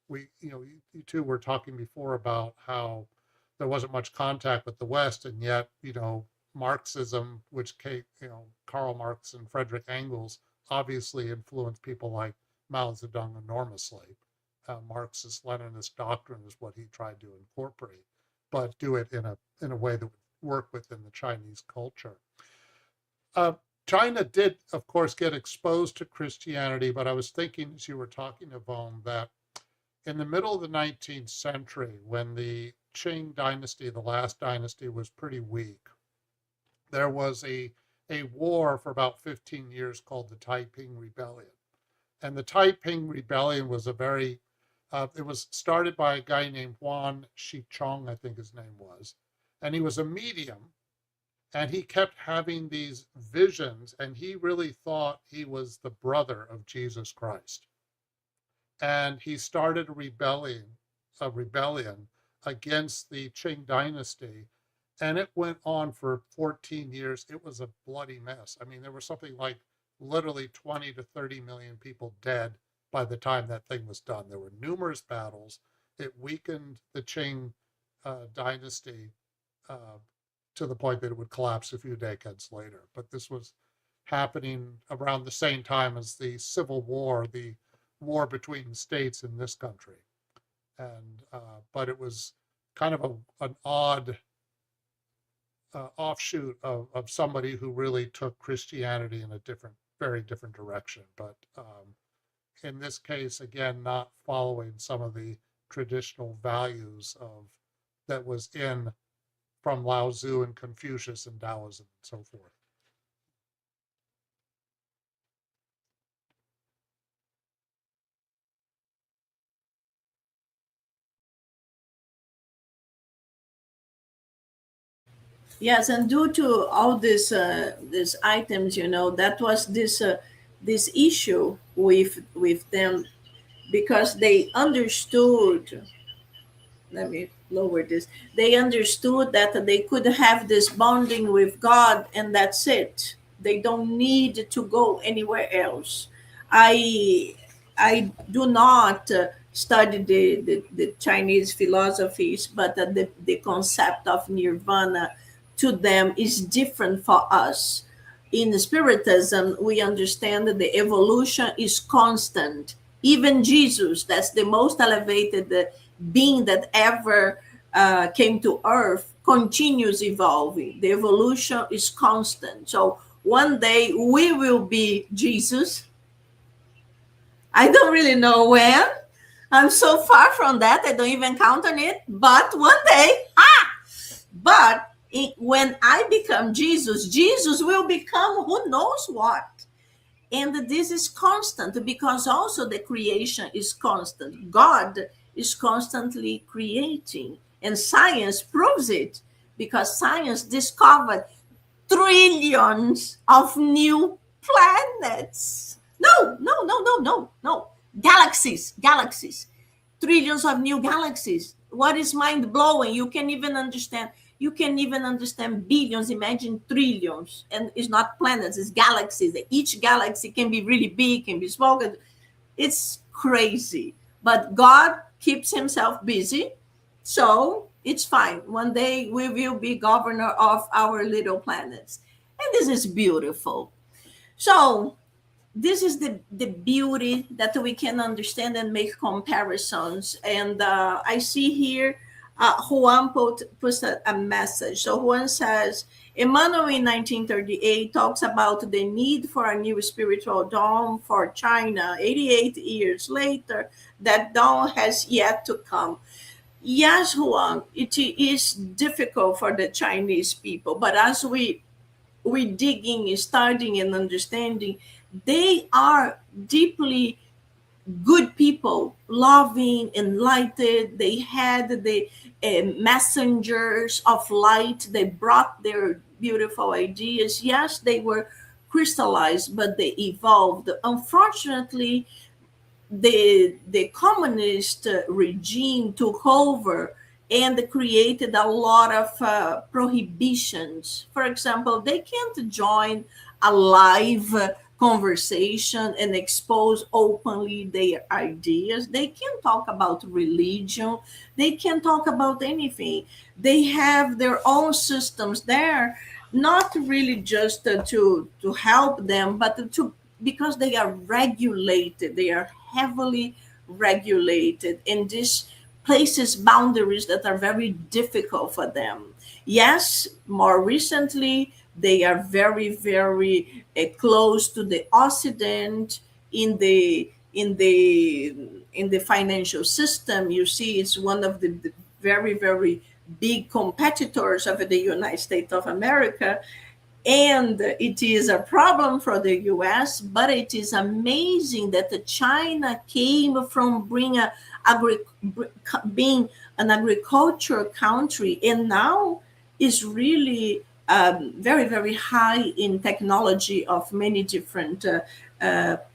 [SPEAKER 3] you two were talking before about how there wasn't much contact with the West, and yet, Marxism, which came, Karl Marx and Frederick Engels obviously influenced people like Mao Zedong enormously. Marxist Leninist doctrine is what he tried to incorporate, but do it in a way that would work within the Chinese culture. China did, of course, get exposed to Christianity, but I was thinking as you were talking, Yvonne, that in the middle of the 19th century, when the Qing dynasty, the last dynasty, was pretty weak, there was a war for about 15 years called the Taiping Rebellion. And the Taiping Rebellion was a very It was started by a guy named Juan Shichong, I think his name was. And he was a medium. And he kept having these visions, and he really thought he was the brother of Jesus Christ. And he started a rebellion against the Qing dynasty. And it went on for 14 years. It was a bloody mess. I mean, there was something like literally 20 to 30 million people dead by the time that thing was done. There were numerous battles. It weakened the Qing dynasty to the point that it would collapse a few decades later. But this was happening around the same time as the Civil War, the war between states in this country. And but it was kind of an odd offshoot of somebody who really took Christianity in a very different direction. But in this case, again, not following some of the traditional values that was from Lao-Tse and Confucius and Taoism and so forth.
[SPEAKER 2] Yes, and due to all these items, that was this issue with them, because they understood. Let me lower this. They understood that they could have this bonding with God, and that's it. They don't need to go anywhere else. I do not study the Chinese philosophies, but the concept of nirvana to them is different for us. In Spiritism, we understand that the evolution is constant. Even Jesus, that's the most elevated being that ever came to earth, continues evolving. The evolution is constant. So one day we will be Jesus. I don't really know when. I'm so far from that. I don't even count on it. But one day, but when I become Jesus, Jesus will become who knows what. And this is constant, because also the creation is constant. God is constantly creating, and science proves it, because science discovered trillions of new planets. No. Galaxies. Trillions of new galaxies. What is mind-blowing? You can even understand billions, imagine trillions. And it's not planets, it's galaxies. Each galaxy can be really big, can be small. It's crazy. But God keeps himself busy, so it's fine. One day we will be governor of our little planets. And this is beautiful. So this is the beauty that we can understand and make comparisons. And I see here Juan puts a message. So Juan says, Emmanuel in 1938 talks about the need for a new spiritual dawn for China. 88 years later, that dawn has yet to come. Yes, Juan, it is difficult for the Chinese people, but as we digging, studying, and understanding, they are deeply good people, loving, enlightened. They had the messengers of light. They brought their beautiful ideas. Yes, they were crystallized, but they evolved. Unfortunately, the communist regime took over and created a lot of prohibitions. For example, they can't join a live conversation and expose openly their ideas. They can't talk about religion. They can't talk about anything. They have their own systems there, not really just to help them, but because they are regulated. They are heavily regulated, and this places boundaries that are very difficult for them. Yes, more recently, they are very, very close to the Occident in the financial system. You see, it's one of the very, very big competitors of the United States of America. And it is a problem for the US, but it is amazing that China came from being an agricultural country, and now is really very, very high in technology of many different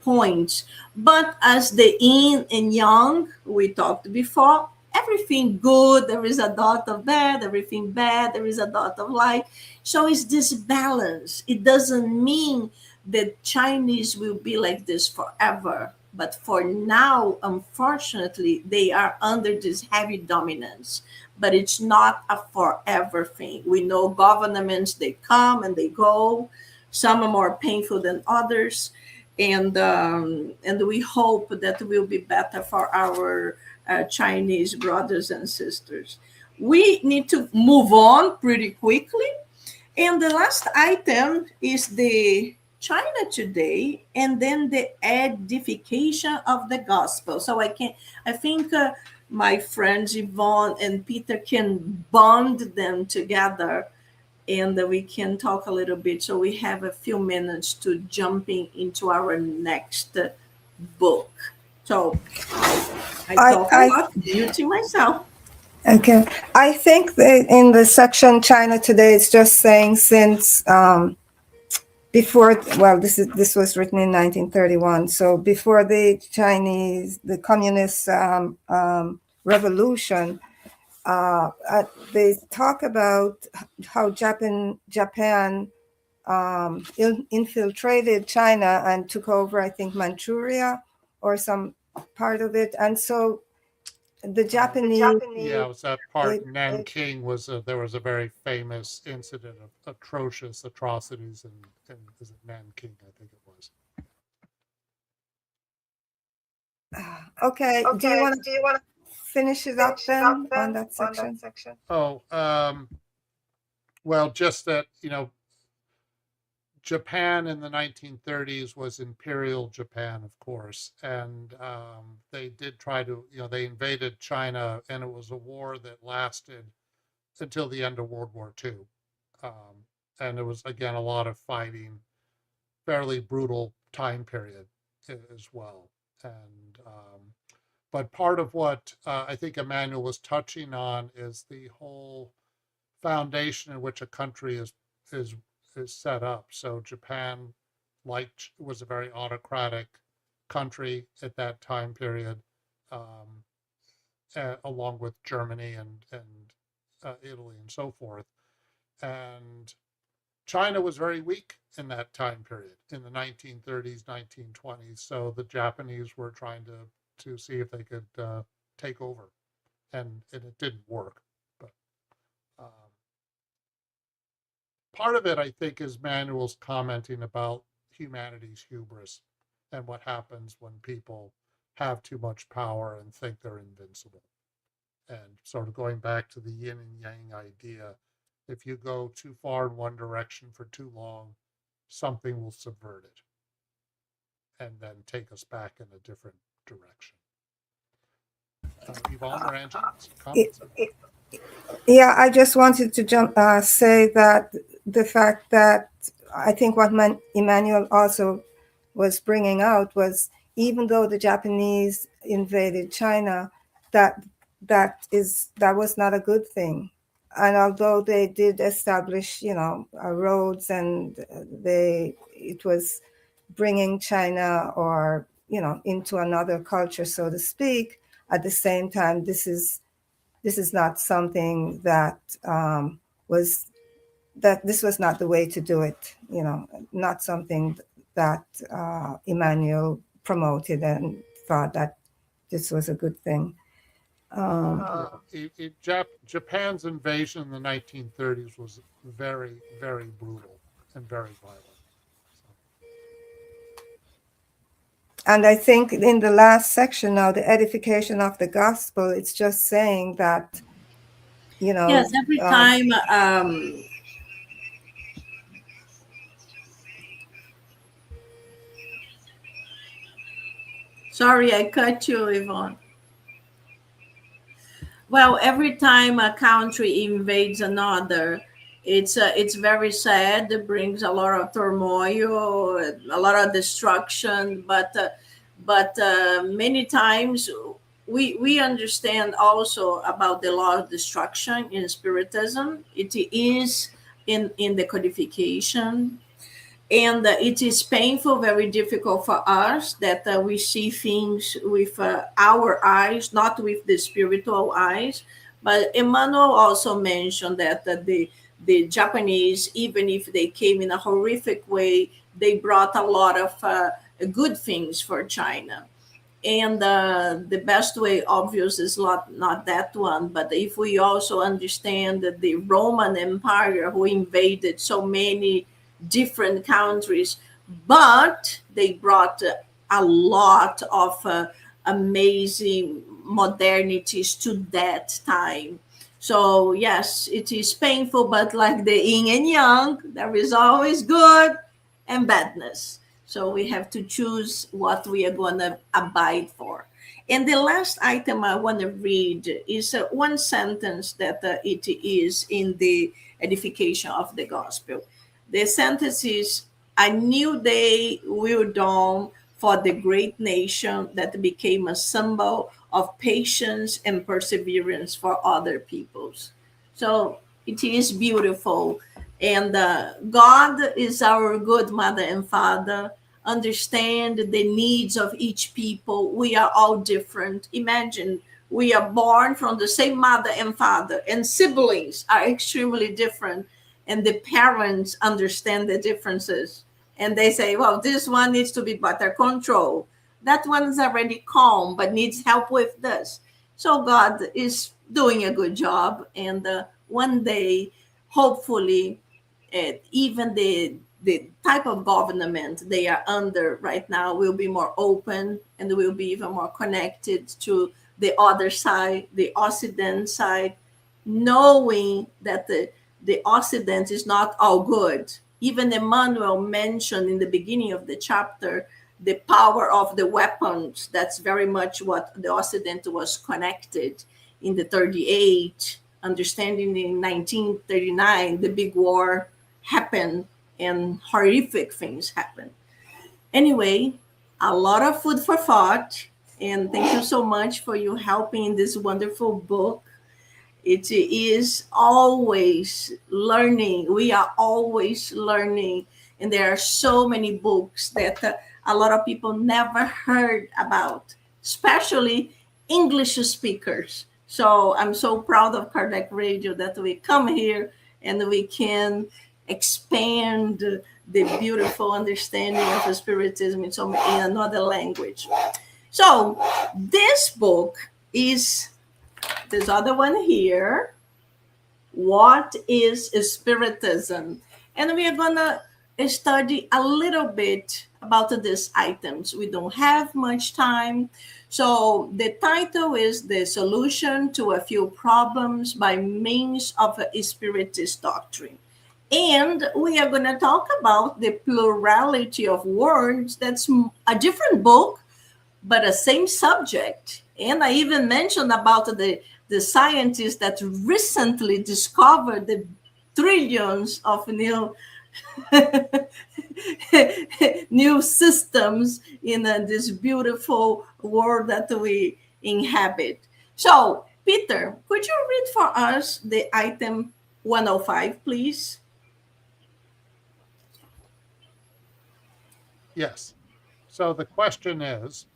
[SPEAKER 2] points. But as the yin and yang we talked before, everything good, there is a dot of bad, everything bad, there is a dot of light. So it's this balance. It doesn't mean that Chinese will be like this forever. But for now, unfortunately, they are under this heavy dominance. But it's not a forever thing. We know governments, they come and they go. Some are more painful than others. And we hope that will be better for our Chinese brothers and sisters. We need to move on pretty quickly. And the last item is the China today, and then the edification of the gospel. So I think my friends Yvonne and Peter can bond them together, and we can talk a little bit. So we have a few minutes to jumping into our next book. So I talk a lot, muting myself.
[SPEAKER 4] Okay. I think that in the section China today, it's just saying since before, well, this was written in 1931. So before the communist revolution, they talk about how Japan infiltrated China and took over, I think, Manchuria or some part of it. And so the Japanese,
[SPEAKER 3] yeah, it was that part. Nanking was there was a very famous incident of atrocious atrocities in is it Nanking? I think it was.
[SPEAKER 4] Okay. Do you want to finish it up then on that section?
[SPEAKER 3] Oh, well, just that, Japan in the 1930s was Imperial Japan, of course, and they did try to, they invaded China, and it was a war that lasted until the end of World War II. And it was, again, a lot of fighting, fairly brutal time period as well. And but part of what I think Emmanuel was touching on is the whole foundation in which a country is set up. So Japan, was a very autocratic country at that time period, along with Germany and Italy and so forth. And China was very weak in that time period, in the 1930s, 1920s. So the Japanese were trying to see if they could take over, and it didn't work. But part of it, I think, is Manuel's commenting about humanity's hubris and what happens when people have too much power and think they're invincible. And sort of going back to the yin and yang idea, if you go too far in one direction for too long, something will subvert it and then take us back in a different direction. Yvonne or Angie, comments?
[SPEAKER 4] Yeah, I just wanted to say that the fact that I think what Emmanuel also was bringing out was, even though the Japanese invaded China, that was not a good thing. And although they did establish, roads, and it was bringing China or into another culture, so to speak. At the same time, this is not something that this was not the way to do it. Not something that Emmanuel promoted and thought that this was a good thing.
[SPEAKER 3] Japan's invasion in the 1930s was very, very brutal and very violent.
[SPEAKER 4] And I think in the last section now, the edification of the gospel, it's just saying that,
[SPEAKER 2] Yes, every time. Sorry, I cut you, Yvonne. Well, every time a country invades another, It's very sad. It brings a lot of turmoil, a lot of destruction. But many times we understand also about the law of destruction in Spiritism. It is in the codification, and it is painful, very difficult for us that we see things with our eyes, not with the spiritual eyes. But Emmanuel also mentioned that the Japanese, even if they came in a horrific way, they brought a lot of good things for China. And the best way, obvious, is not that one. But if we also understand that the Roman Empire, who invaded so many different countries, but they brought a lot of amazing modernities to that time. So yes, it is painful, but like the yin and yang, there is always good and badness. So we have to choose what we are going to abide for. And the last item I want to read is one sentence that it is in the edification of the gospel. The sentence is, "A new day will dawn for the great nation that became a symbol of patience and perseverance for other peoples." So it is beautiful. And God is our good mother and father, understand the needs of each people. We are all different. Imagine we are born from the same mother and father, and siblings are extremely different, and the parents understand the differences. And they say, well, this one needs to be better control. That one is already calm, but needs help with this. So God is doing a good job. And one day, hopefully, even the type of government they are under right now will be more open, and will be even more connected to the other side, the Occident side, knowing that the Occident is not all good. Even Emmanuel mentioned in the beginning of the chapter the power of the weapons. That's very much what the Occident was connected in the 38, understanding in 1939, the big war happened and horrific things happened. Anyway, a lot of food for thought. And thank you so much for you helping in this wonderful book. It is always learning. We are always learning. And there are so many books that a lot of people never heard about, especially English speakers. So I'm so proud of Kardec Radio that we come here and we can expand the beautiful understanding of Spiritism in another language. So this book is this other one here. What is Spiritism? And we are gonna study a little bit about these items. We don't have much time. So the title is The Solution to a Few Problems by Means of a Spiritist Doctrine. And we are going to talk about the plurality of words. That's a different book, but the same subject. And I even mentioned about the scientists that recently discovered the trillions of new new systems in this beautiful world that we inhabit. So, Peter, could you read for us the item 105, please?
[SPEAKER 3] Yes. So the question is,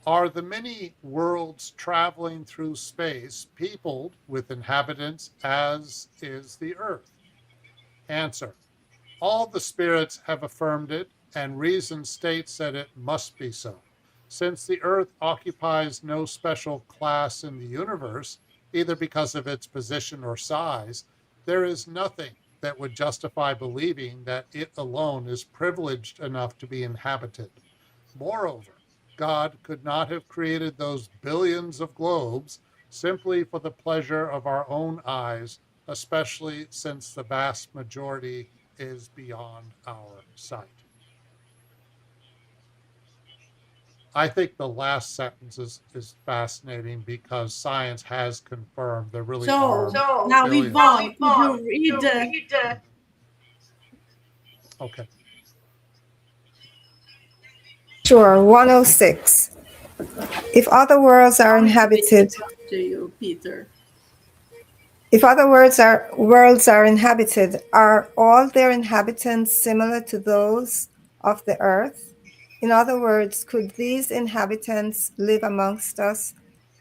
[SPEAKER 3] are the many worlds traveling through space peopled with inhabitants as is the Earth? Answer. All the spirits have affirmed it, and reason states that it must be so. Since the Earth occupies no special class in the universe, either because of its position or size, there is nothing that would justify believing that it alone is privileged enough to be inhabited. Moreover, God could not have created those billions of globes simply for the pleasure of our own eyes, especially since the vast majority is beyond our sight. I think the last sentence is fascinating because science has confirmed there really are
[SPEAKER 2] Now,
[SPEAKER 3] billions.
[SPEAKER 2] Yvonne, could you read?
[SPEAKER 3] Okay.
[SPEAKER 4] Sure, 106. If other worlds are inhabited,
[SPEAKER 2] To you, Peter.
[SPEAKER 4] if other worlds are inhabited, are all their inhabitants similar to those of the earth? In other words, could these inhabitants live amongst us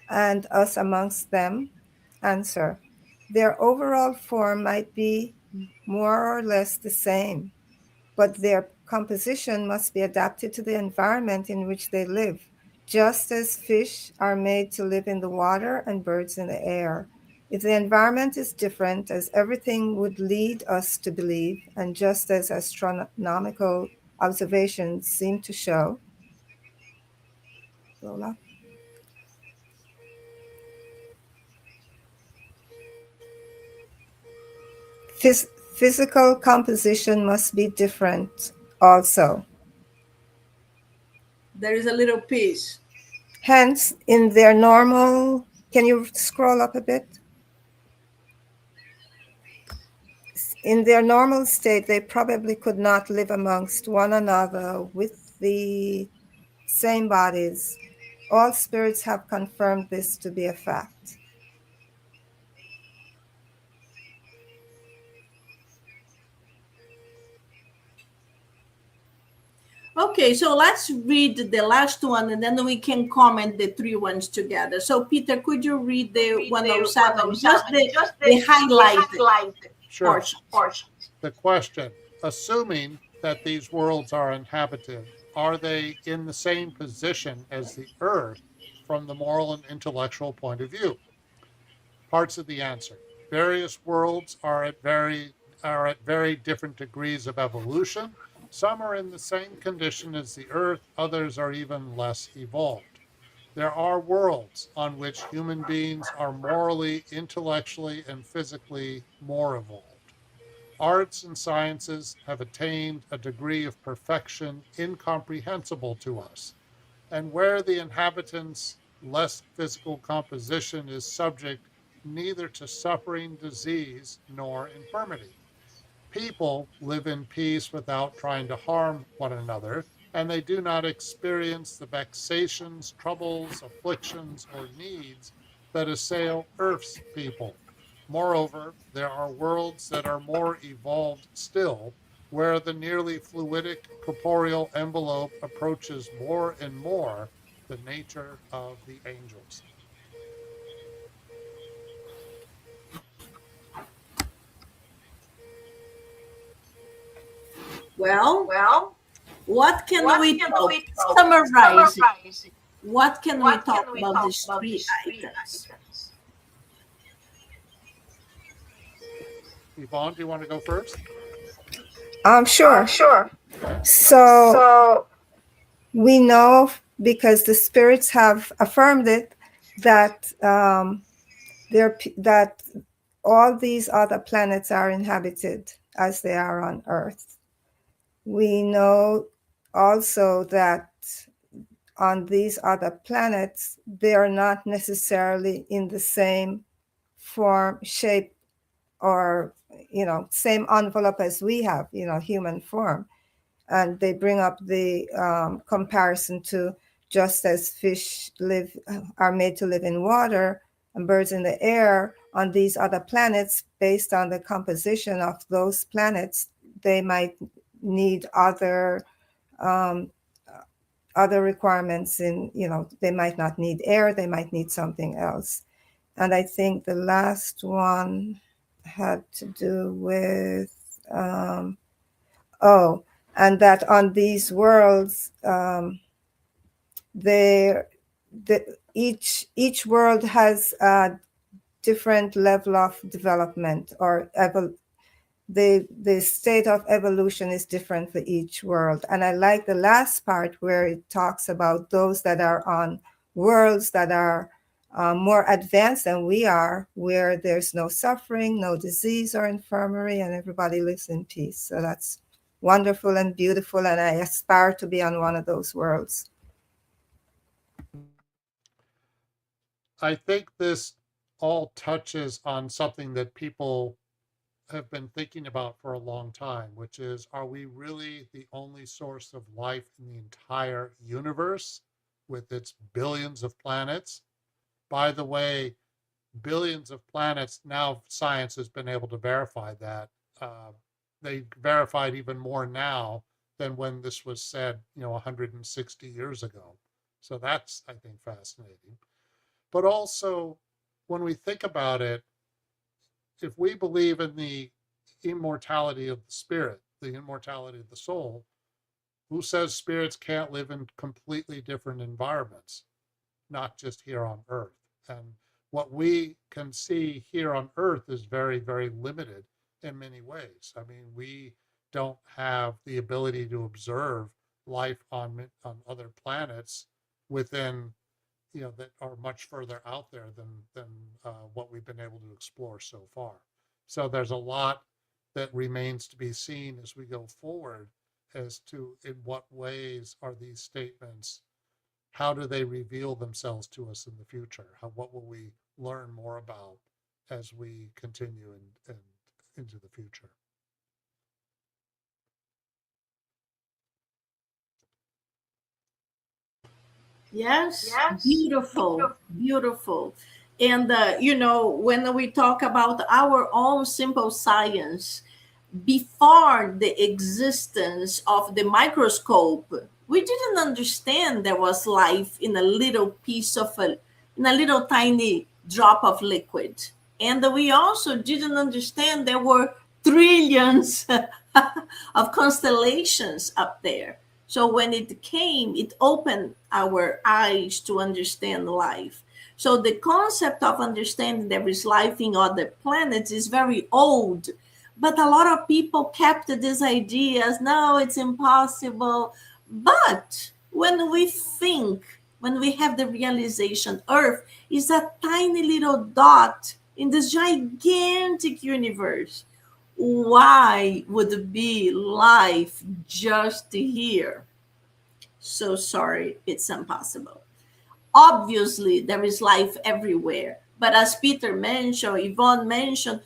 [SPEAKER 4] and us amongst them? Answer. Their overall form might be more or less the same, but their composition must be adapted to the environment in which they live, just as fish are made to live in the water and birds in the air. If the environment is different, as everything would lead us to believe, and just as astronomical observations seem to show, Lola? Physical composition must be different also.
[SPEAKER 2] There is a little piece.
[SPEAKER 4] Hence, in their normal, can you scroll up a bit? In their normal state, they probably could not live amongst one another with the same bodies. All spirits have confirmed this to be a fact.
[SPEAKER 2] Okay, so let's read the last one and then we can comment the three ones together. So, Peter, could you read the 107? Just the highlighted
[SPEAKER 3] Sure.
[SPEAKER 2] portion.
[SPEAKER 3] The question, assuming that these worlds are inhabited, are they in the same position as the earth from the moral and intellectual point of view? Parts of the answer. Various worlds are at very different degrees of evolution. Some are in the same condition as the earth, others are even less evolved. There are worlds on which human beings are morally, intellectually, and physically more evolved. Arts and sciences have attained a degree of perfection incomprehensible to us, and where the inhabitants' less physical composition is subject neither to suffering, disease, nor infirmity. People live in peace without trying to harm one another, and they do not experience the vexations, troubles, afflictions, or needs that assail Earth's people. Moreover, there are worlds that are more evolved still, where the nearly fluidic corporeal envelope approaches more and more the nature of the angels.
[SPEAKER 2] Well, what can we talk? Summarizing. What can we talk about these three items?
[SPEAKER 3] Yvonne, do you want to go first?
[SPEAKER 4] Sure. So we know, because the spirits have affirmed it, that that all these other planets are inhabited as they are on Earth. We know also that on these other planets, they are not necessarily in the same form, shape, or same envelope as we have, human form. And they bring up the comparison to, just as fish are made to live in water and birds in the air, on these other planets, based on the composition of those planets, they might need other requirements. They might not need air, they might need something else. And I think the last one had to do with and that on these worlds, each world has a different level of development, or the state of evolution is different for each world. And I like the last part where it talks about those that are on worlds that are more advanced than we are, where there's no suffering, no disease or infirmary, and everybody lives in peace. So that's wonderful and beautiful, and I aspire to be on one of those worlds.
[SPEAKER 3] I think this all touches on something that people have been thinking about for a long time, which is, are we really the only source of life in the entire universe with its billions of planets? By the way, billions of planets, now science has been able to verify that. They verified even more now than when this was said, 160 years ago. So that's, I think, fascinating. But also, when we think about it, if we believe in the immortality of the spirit, the immortality of the soul, who says spirits can't live in completely different environments, not just here on Earth? And what we can see here on Earth is very, very limited in many ways. I mean, we don't have the ability to observe life on other planets within, that are much further out there than what we've been able to explore so far. So there's a lot that remains to be seen as we go forward as to in what ways are these statements, how do they reveal themselves to us in the future? What will we learn more about as we continue and into the future?
[SPEAKER 2] Yes, beautiful, beautiful. And, when we talk about our own simple science, before the existence of the microscope, we didn't understand there was life in a little piece of in a little tiny drop of liquid. And we also didn't understand there were trillions of constellations up there. So when it came, it opened our eyes to understand life. So the concept of understanding there is life in other planets is very old, but a lot of people kept these ideas. No, it's impossible. But when we think, when we have the realization, Earth is a tiny little dot in this gigantic universe. Why would it be life just here? So sorry, it's impossible. Obviously, there is life everywhere. But as Peter mentioned, Yvonne mentioned,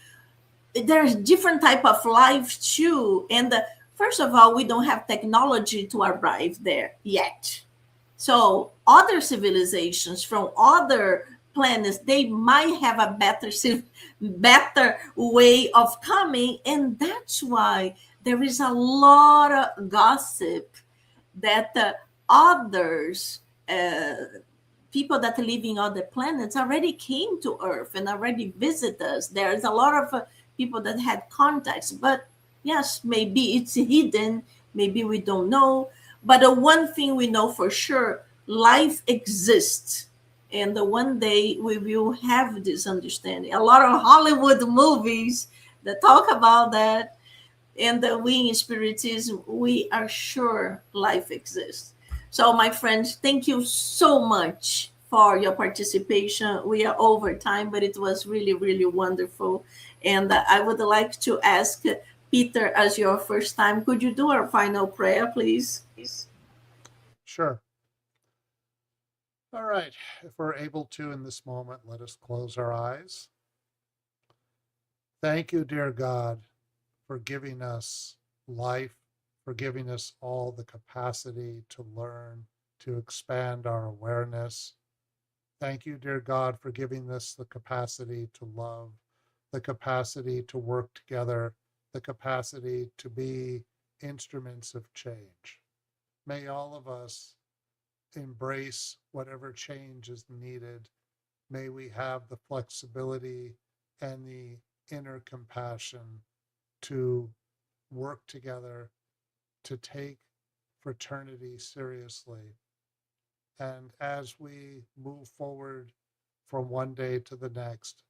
[SPEAKER 2] there's different type of life too. And first of all, we don't have technology to arrive there yet. So other civilizations from other planets, they might have a better way of coming. And that's why there is a lot of gossip that others, people that live in other planets already came to Earth and already visit us. There's a lot of people that had contacts, but yes, maybe it's hidden, maybe we don't know. But the one thing we know for sure, life exists. And the one day we will have this understanding. A lot of Hollywood movies that talk about that, and we in Spiritism, we are sure life exists. So, my friends, thank you so much for your participation. We are over time, but it was really, really wonderful. And I would like to ask Peter, as your first time, could you do our final prayer, please?
[SPEAKER 3] Sure. All right. If we're able to in this moment, let us close our eyes. Thank you, dear God, for giving us life, for giving us all the capacity to learn, to expand our awareness. Thank you, dear God, for giving us the capacity to love, the capacity to work together, the capacity to be instruments of change. May all of us embrace whatever change is needed. May we have the flexibility and the inner compassion to work together, to take fraternity seriously. And as we move forward from one day to the next,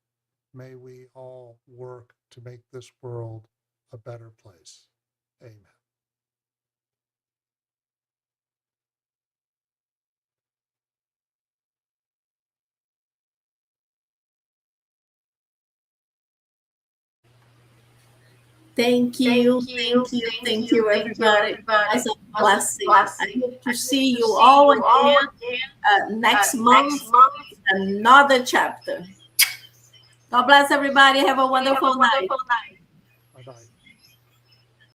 [SPEAKER 3] may we all work to make this world a better place. Amen.
[SPEAKER 2] Thank you, everybody. It was a blessing. I hope to see you all again next month, another chapter. God bless everybody. Have a wonderful night.